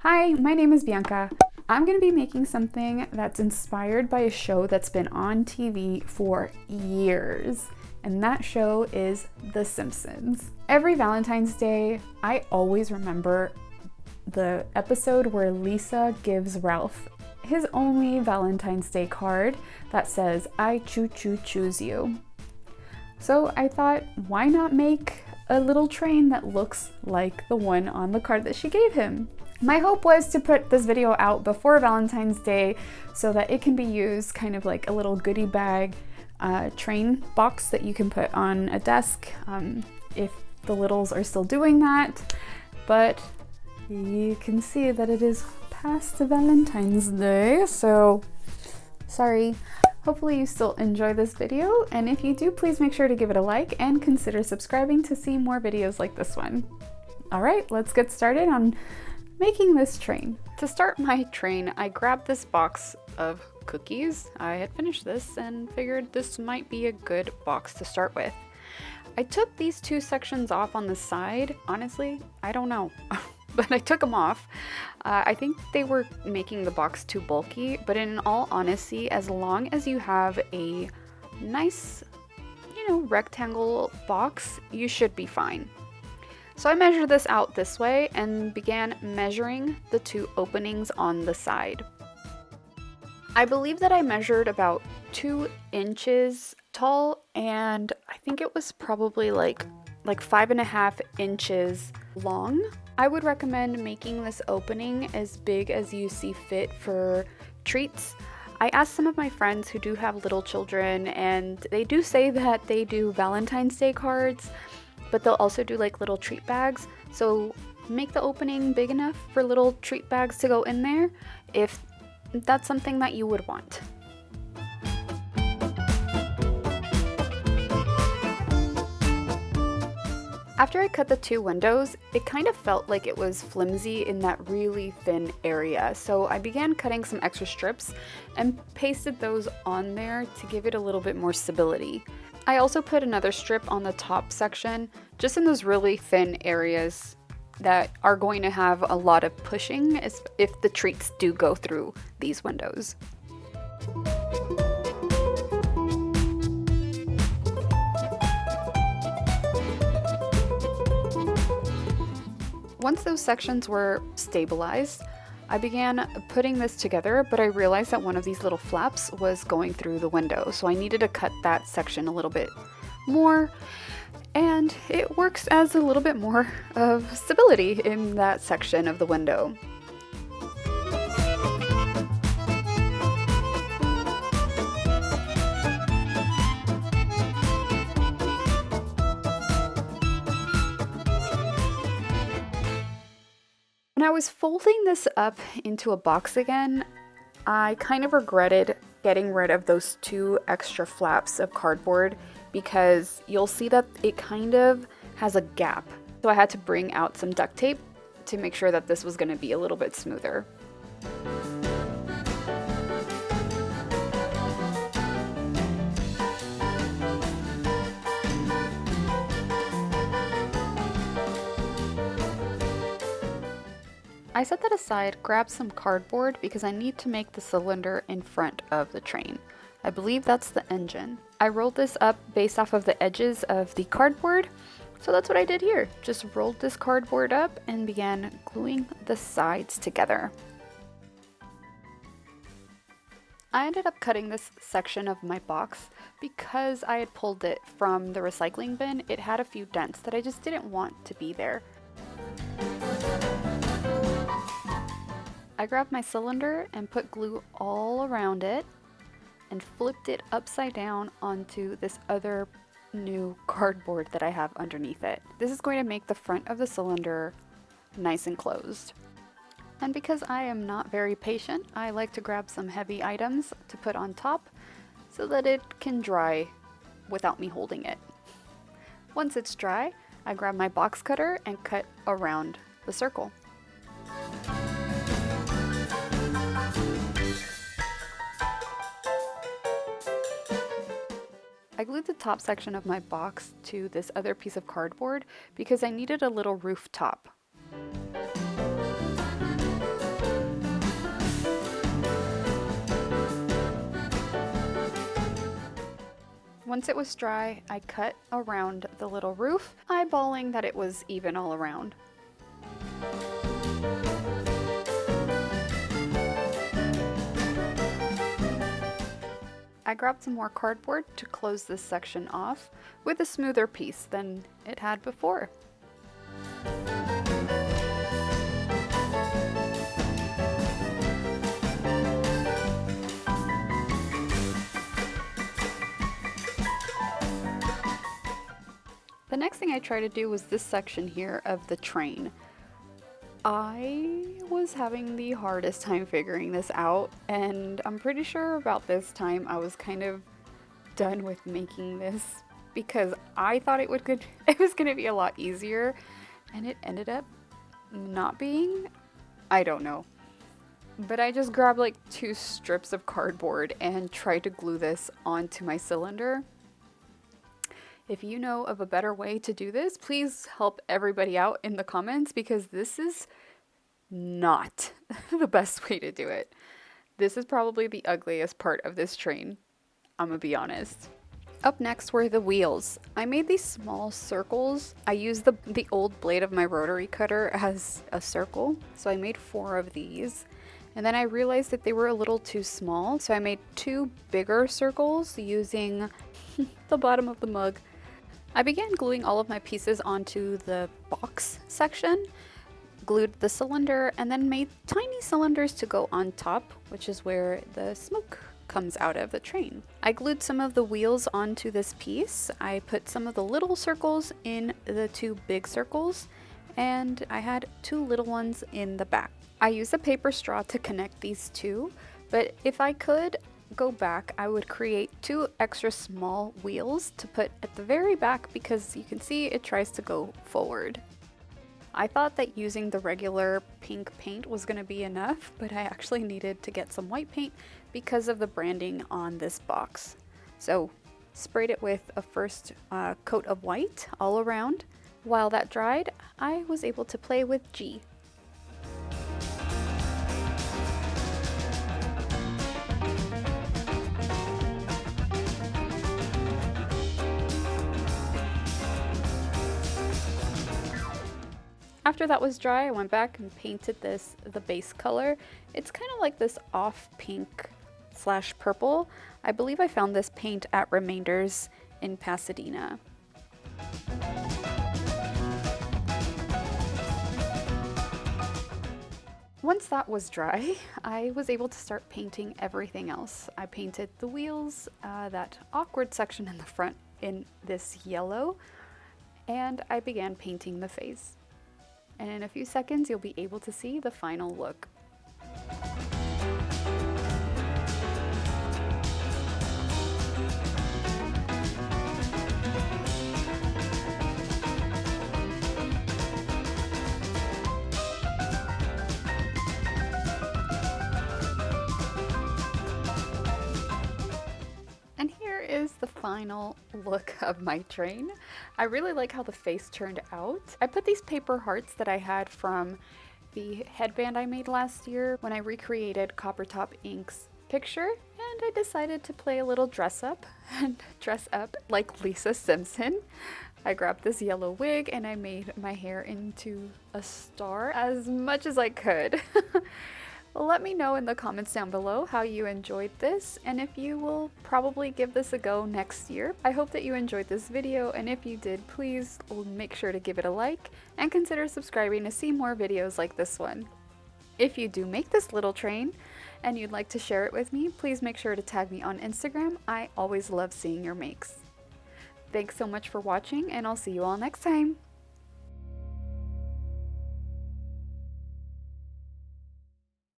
Hi, my name is Bianca. I'm going to be making something that's inspired by a show that's been on TV for years, and that show is The Simpsons. Every Valentine's Day, I always remember the episode where Lisa gives Ralph his only Valentine's Day card that says, "I choose you." So I thought, why not make a little train that looks like the one on the card that she gave him? My hope was to put this video out before Valentine's Day so that it can be used kind of like a little goodie bag train box that you can put on a desk if the littles are still doing that. But you can see that it is past Valentine's Day, so sorry. Hopefully you still enjoy this video, and if you do, please make sure to give it a like and consider subscribing to see more videos like this one. All right, let's get started on making this train. To start my train, I grabbed this box of cookies. I had finished this and figured this might be a good box to start with. I took these two sections off on the side. Honestly, I don't know, but I took them off. I think they were making the box too bulky, but in all honesty, as long as you have a nice, rectangle box, you should be fine. So I measured this out this way and began measuring the two openings on the side. I believe that I measured about 2 inches tall, and I think it was probably like 5.5 inches long. I would recommend making this opening as big as you see fit for treats. I asked some of my friends who do have little children, and they do say that they do Valentine's Day cards, but they'll also do like little treat bags. So make the opening big enough for little treat bags to go in there if that's something that you would want. After I cut the 2 windows, it kind of felt like it was flimsy in that really thin area. So I began cutting some extra strips and pasted those on there to give it a little bit more stability. I also put another strip on the top section, just in those really thin areas that are going to have a lot of pushing if the treats do go through these windows. Once those sections were stabilized, I began putting this together, but I realized that one of these little flaps was going through the window, so I needed to cut that section a little bit more, and it works as a little bit more of stability in that section of the window. When I was folding this up into a box again, I kind of regretted getting rid of those 2 extra flaps of cardboard because you'll see that it kind of has a gap. So I had to bring out some duct tape to make sure that this was going to be a little bit smoother. I set that aside, grabbed some cardboard because I need to make the cylinder in front of the train. I believe that's the engine. I rolled this up based off of the edges of the cardboard, so that's what I did here. Just rolled this cardboard up and began gluing the sides together. I ended up cutting this section of my box because I had pulled it from the recycling bin. It had a few dents that I just didn't want to be there. I grabbed my cylinder and put glue all around it and flipped it upside down onto this other new cardboard that I have underneath it. This is going to make the front of the cylinder nice and closed. And because I am not very patient, I like to grab some heavy items to put on top so that it can dry without me holding it. Once it's dry, I grab my box cutter and cut around the circle. I glued the top section of my box to this other piece of cardboard because I needed a little roof top. Once it was dry, I cut around the little roof, eyeballing that it was even all around. I grabbed some more cardboard to close this section off with a smoother piece than it had before. The next thing I tried to do was this section here of the train. I was having the hardest time figuring this out, and I'm pretty sure about this time I was kind of done with making this because I thought it was gonna be a lot easier, and it ended up not being. I don't know. But I just grabbed like 2 strips of cardboard and tried to glue this onto my cylinder. If you know of a better way to do this, please help everybody out in the comments because this is not the best way to do it. This is probably the ugliest part of this train, I'm gonna be honest. Up next were the wheels. I made these small circles. I used the old blade of my rotary cutter as a circle, so I made 4 of these. And then I realized that they were a little too small, so I made 2 bigger circles using the bottom of the mug. I began gluing all of my pieces onto the box section, glued the cylinder, and then made tiny cylinders to go on top, which is where the smoke comes out of the train. I glued some of the wheels onto this piece. I put some of the little circles in the 2 big circles, and I had 2 little ones in the back. I used a paper straw to connect these 2, but if I could go back, I would create 2 extra small wheels to put at the very back because you can see it tries to go forward. I thought that using the regular pink paint was going to be enough, but I actually needed to get some white paint because of the branding on this box. So sprayed it with a first coat of white all around. While that dried, I was able to play with G. After that was dry, I went back and painted this the base color. It's kind of like this off pink / purple. I believe I found this paint at Remainders in Pasadena. Once that was dry, I was able to start painting everything else. I painted the wheels, that awkward section in the front in this yellow, and I began painting the face. And in a few seconds, you'll be able to see the final look. And here is the final look of my train. I really like how the face turned out. I put these paper hearts that I had from the headband I made last year when I recreated Copper Top Ink's picture, and I decided to play a little dress up and dress up like Lisa Simpson. I grabbed this yellow wig and I made my hair into a star as much as I could. Let me know in the comments down below how you enjoyed this and if you will probably give this a go next year. I hope that you enjoyed this video, and if you did, please make sure to give it a like and consider subscribing to see more videos like this one. If you do make this little train and you'd like to share it with me, please make sure to tag me on Instagram. I always love seeing your makes. Thanks so much for watching, and I'll see you all next time.